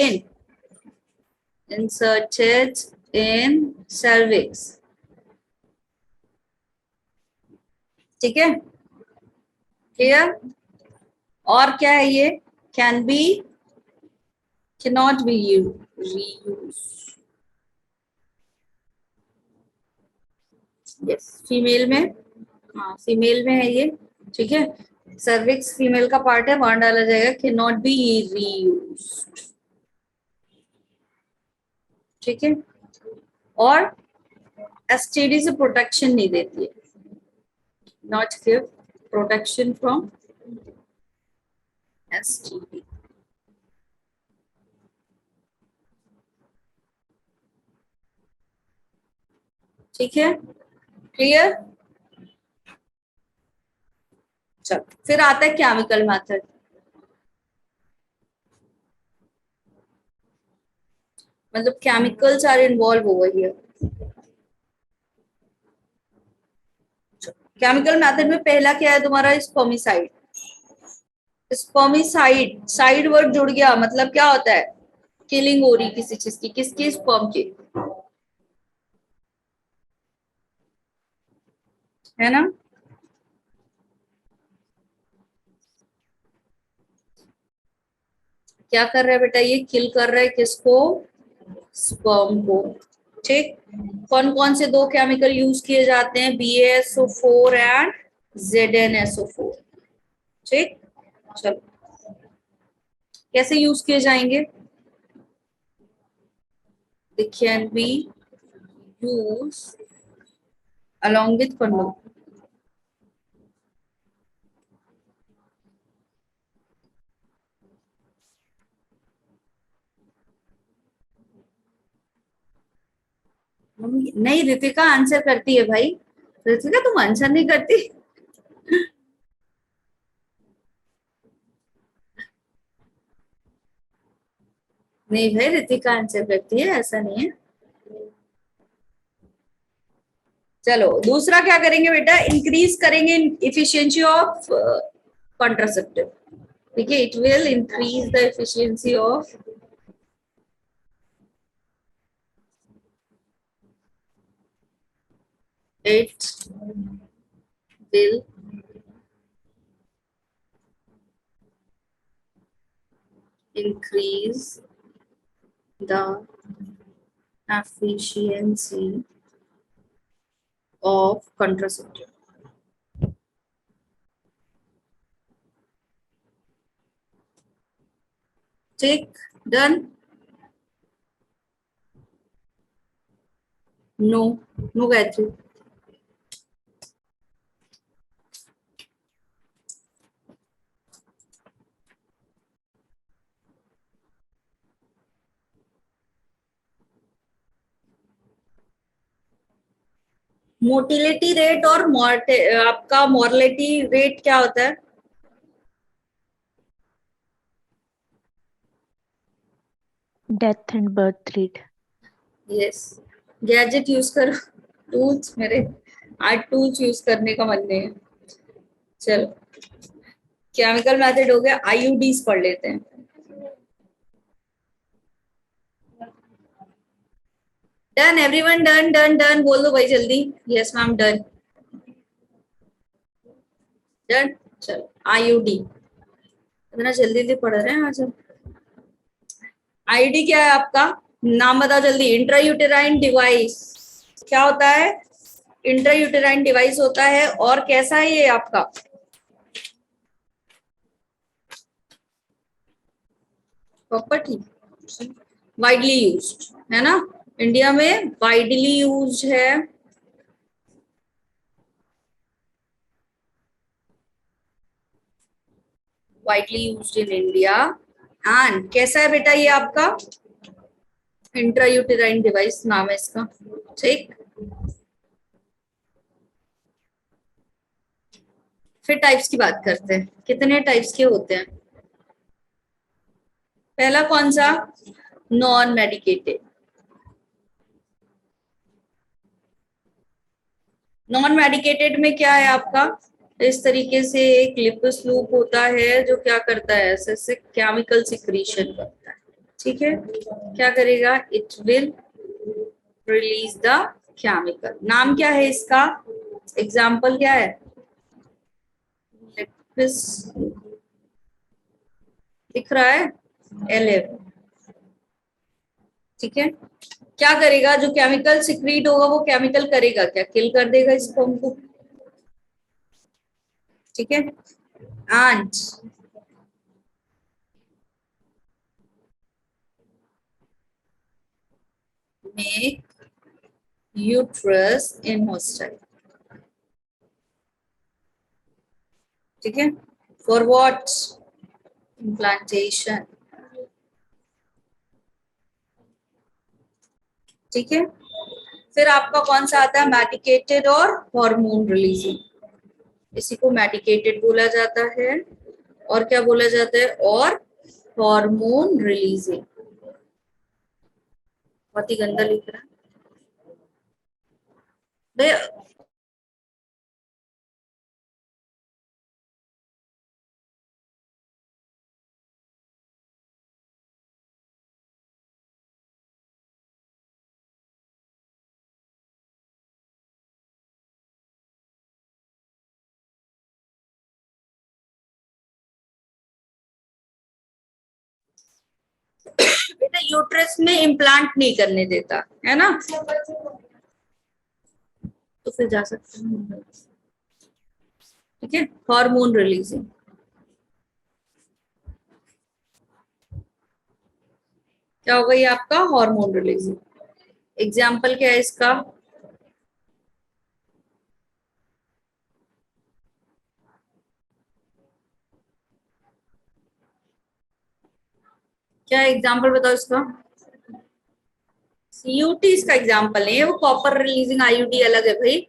in cervix. ठीक है, क्लियर। और क्या है ये, can be, can not be reuse. Yes, female में, हाँ फीमेल में है ये। ठीक है, सर्विक्स फीमेल का पार्ट है, वहां डाला जाएगा कैन नॉट बी रीयूज। ठीक है, और एसटीडी से प्रोटेक्शन नहीं देती है, not give protection from STD. ठीक है, क्लियर। चलो, फिर आता है केमिकल मेथड। मतलब chemicals are involve over here. Chemical method में पहला क्या है तुम्हारा? स्पर्मिसाइड। स्पर्मिसाइड, साइड वर्ड जुड़ गया, मतलब क्या होता है? किलिंग हो रही किसी चीज की, किसकी? स्पर्म की, है ना? क्या कर रहा है बेटा? ये किल कर रहा है किसको? स्पर्म को। ठीक। कौन कौन से दो केमिकल यूज किए जाते हैं? BaSO4 and ZnSO4। ठीक। चलो, कैसे यूज किए जाएंगे? They can be used along with condom. नहीं, रितिका आंसर करती है भाई। रितिका तुम आंसर नहीं करती। नहीं भाई, रितिका आंसर करती है, ऐसा नहीं है। चलो, दूसरा क्या करेंगे बेटा? इंक्रीज करेंगे इफिशियंसी ऑफ कॉन्ट्रासेप्टिव। ठीक है, it will increase the efficiency of, it will increase the efficiency of contraceptive. ठीक, done? No, no Gayatri. Motility rate और आपका मॉर्लिटी रेट क्या होता है? Death and birth rate. Yes. Gadget use करो, टूल्स मेरे, आज टूल्स यूज करने का मन नहीं है। चलो, केमिकल मेथड हो गया, आईयूडीज पढ़ लेते हैं। Done everyone? Done done done बोल दो भाई जल्दी। Yes ma'am, done. डन। चलो, आईयूडी। इतना जल्दी जल्दी पढ़ रहे हैं आज हम। आईडी क्या है आपका? नाम बताओ जल्दी। Intrauterine device. क्या होता है? इंट्रायूटेराइन डिवाइस होता है। और कैसा है ये आपका? प्रॉपर्टी, वाइडली यूज्ड है ना? इंडिया में वाइडली यूज्ड है। Widely used in India. And कैसा है बेटा ये आपका? इंट्रायूटेराइन डिवाइस नाम है इसका। ठीक। फिर टाइप्स की बात करते हैं, कितने टाइप्स के होते हैं? पहला कौन सा? Non medicated. नॉन मेडिकेटेड में क्या है आपका? इस तरीके से एक लिपस लूप होता है जो क्या करता है? ऐसे से केमिकल सिक्रीशन करता है। ठीक है, क्या करेगा? It will release the chemical. नाम क्या है इसका? एग्जाम्पल क्या है? लिपस, दिख रहा है? LF। ठीक है, क्या करेगा? जो केमिकल सिक्रीट होगा वो केमिकल करेगा क्या? किल कर देगा स्पर्म को। ठीक है, एंड मेक यूट्रस इनहोस्टाइल। ठीक है, फॉर व्हाट? इम्प्लांटेशन। ठीक है, फिर आपका कौन सा आता है? मेडिकेटेड और हार्मोन रिलीजिंग। इसी को मेडिकेटेड बोला जाता है, और क्या बोला जाता है? और हार्मोन रिलीजिंग। बहुत ही गंदा लिख रहा है। बेटा यूट्रस में इम्प्लांट नहीं करने देता है ना, तो फिर जा सकते हैं। ठीक है, हार्मोन रिलीजिंग। क्या होगा ये आपका हार्मोन रिलीजिंग। एग्जाम्पल क्या है इसका, क्या एग्जाम्पल बताओ इसका। सीयूटी इसका एग्जाम्पल है, वो कॉपर रिलीजिंग आईयूडी अलग है भाई।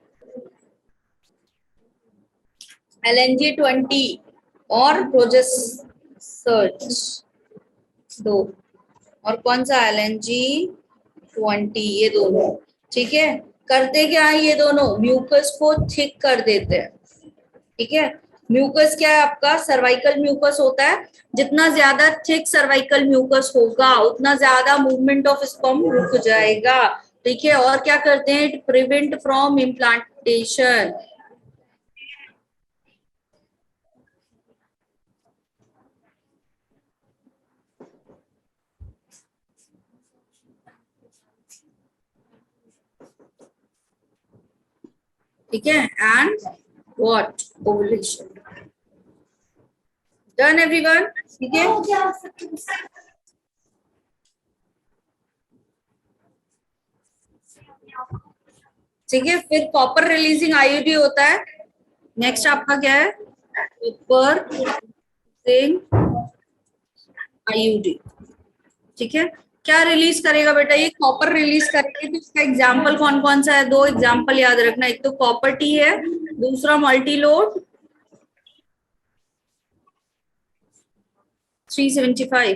LNG-20 और प्रोजेस सर्च दो, और कौन सा LNG-20, ये दोनों। ठीक है, करते क्या है ये दोनों, म्यूकस को थिक कर देते हैं। ठीक है, म्यूकस क्या है आपका, सर्वाइकल म्यूकस होता है। जितना ज्यादा थिक सर्वाइकल म्यूकस होगा उतना ज्यादा मूवमेंट ऑफ स्पर्म रुक जाएगा। ठीक है, और क्या करते हैं, इट प्रिवेंट फ्रॉम इम्प्लांटेशन। ठीक है, and what, ovulation. Done everyone. ठीक है, ठीक है, फिर कॉपर रिलीजिंग आईयूडी होता है। नेक्स्ट आपका क्या है, कॉपर आईयूडी। ठीक है, क्या रिलीज करेगा बेटा, ये कॉपर रिलीज करेगी। तो इसका एग्जाम्पल कौन कौन सा है, दो एग्जाम्पल याद रखना, एक तो कॉपर टी है, दूसरा मल्टीलोड 375।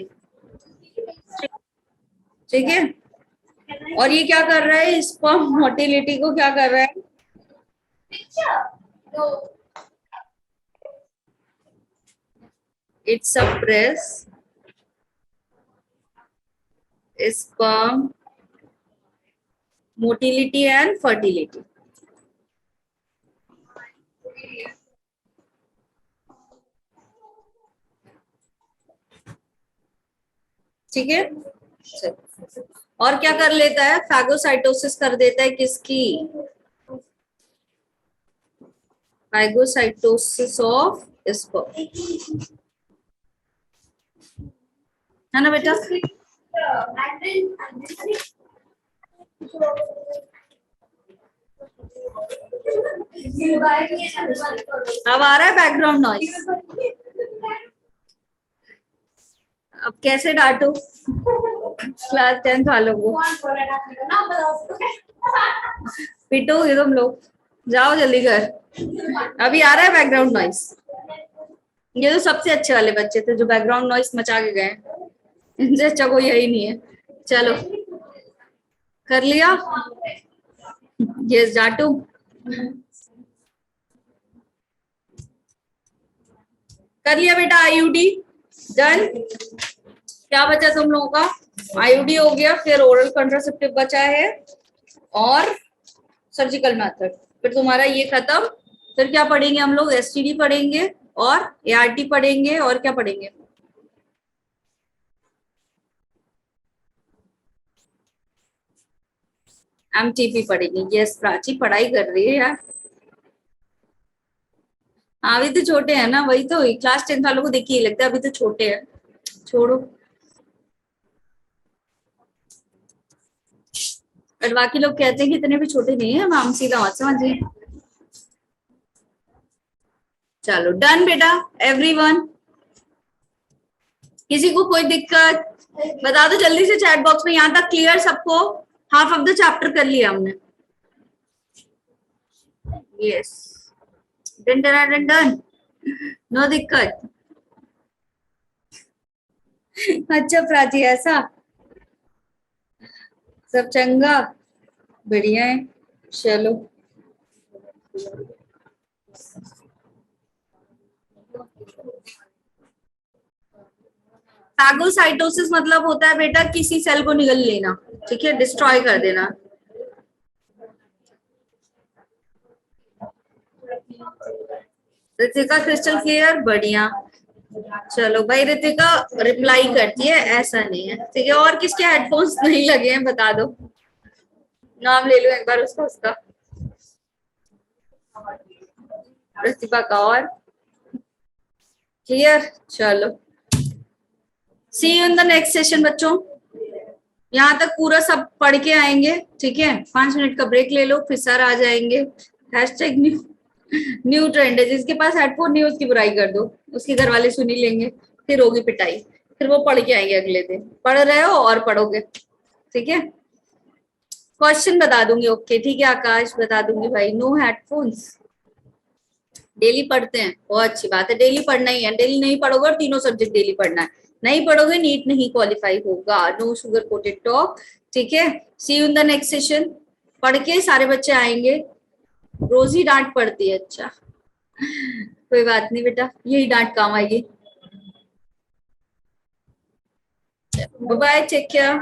ठीक है, और ये क्या कर रहा है, स्पर्म मोटिलिटी को क्या कर रहा है, it suppress sperm motility and fertility। ठीक है, और क्या कर लेता है, फैगोसाइटोसिस कर देता है किसकी, फैगोसाइटोसिस ऑफ स्पर्म, है ना बेटा। अब आ रहा है बैकग्राउंड नॉइस, अब कैसे डांटू क्लास 10 वालों को, पिटोगे तुम लोग, जाओ जल्दी कर। अभी आ रहा है बैकग्राउंड नॉइस, ये तो सबसे अच्छे वाले बच्चे थे जो बैकग्राउंड नॉइस मचा के गए, इनसे अच्छा कोई यही नहीं है। चलो कर लिया, यस जाटू। कर लिया बेटा आईयूडी, डन। क्या बचा तुम लोगों का, आईयूडी हो गया, फिर ओरल कंट्रासेप्टिव बचा है और सर्जिकल मेथड, फिर तुम्हारा ये खत्म। फिर क्या पढ़ेंगे हम लोग, एसटीडी पढ़ेंगे और एआरटी पढ़ेंगे, और क्या पढ़ेंगे, एमटीपी पढ़ेंगे। यस प्राची पढ़ाई कर रही है यार, हाँ अभी तो छोटे हैं ना, वही तो क्लास 10 वालों को देखिए लगता है अभी तो छोटे हैं, छोड़ो। और बाकी लोग कहते हैं कि इतने भी छोटे नहीं है, हम सीधा मत समझिए। चलो डन बेटा एवरीवन, किसी को कोई दिक्कत बता दो जल्दी से चैट बॉक्स में, यहाँ तक क्लियर सबको, हाफ ऑफ द चैप्टर कर लिया हमने। Yes done done done done, no दिक्कत। अच्छा प्राची ऐसा, सब चंगा, बढ़िया है, चलो। फैगोसाइटोसिस मतलब होता है बेटा किसी सेल को निगल लेना, ठीक है, डिस्ट्रॉय कर देना। ऋतिका क्रिस्टल क्लियर, बढ़िया। चलो भाई, रितिका रिप्लाई करती है, ऐसा नहीं है, ठीक है। और किसके हेडफोन्स नहीं लगे हैं बता दो, नाम ले लो एक बार उसका उसका। प्रतिभा का और क्लियर। चलो, see you in the next session बच्चों। यहाँ तक पूरा सब पढ़ के आएंगे, ठीक है। 5 मिनट का ब्रेक ले लो, फिर सर आ जाएंगे। हैशटैग न्यू ट्रेंड है, जिसके पास हेडफोन नहीं उसकी बुराई कर दो, उसके घर वाले सुन ही लेंगे, फिर होगी पिटाई, फिर वो पढ़ के आएंगे अगले दिन। पढ़ रहे हो और पढ़ोगे, ठीक है। क्वेश्चन बता दूंगी, ओके ठीक है। आकाश बता दूंगी भाई, नो हेडफोन्स। डेली पढ़ते हैं, बहुत अच्छी बात है, डेली पढ़ना ही है। डेली नहीं पढ़ोगे और तीनों सब्जेक्ट डेली पढ़ना है, नहीं पढ़ोगे नीट नहीं क्वालिफाई होगा। नो शुगर कोटेड टॉक, ठीक है। See you in the next session. पढ़ के सारे बच्चे आएंगे। रोज ही डांट पड़ती है, अच्छा कोई बात नहीं बेटा, यही डांट काम आएगी। Bye, take care.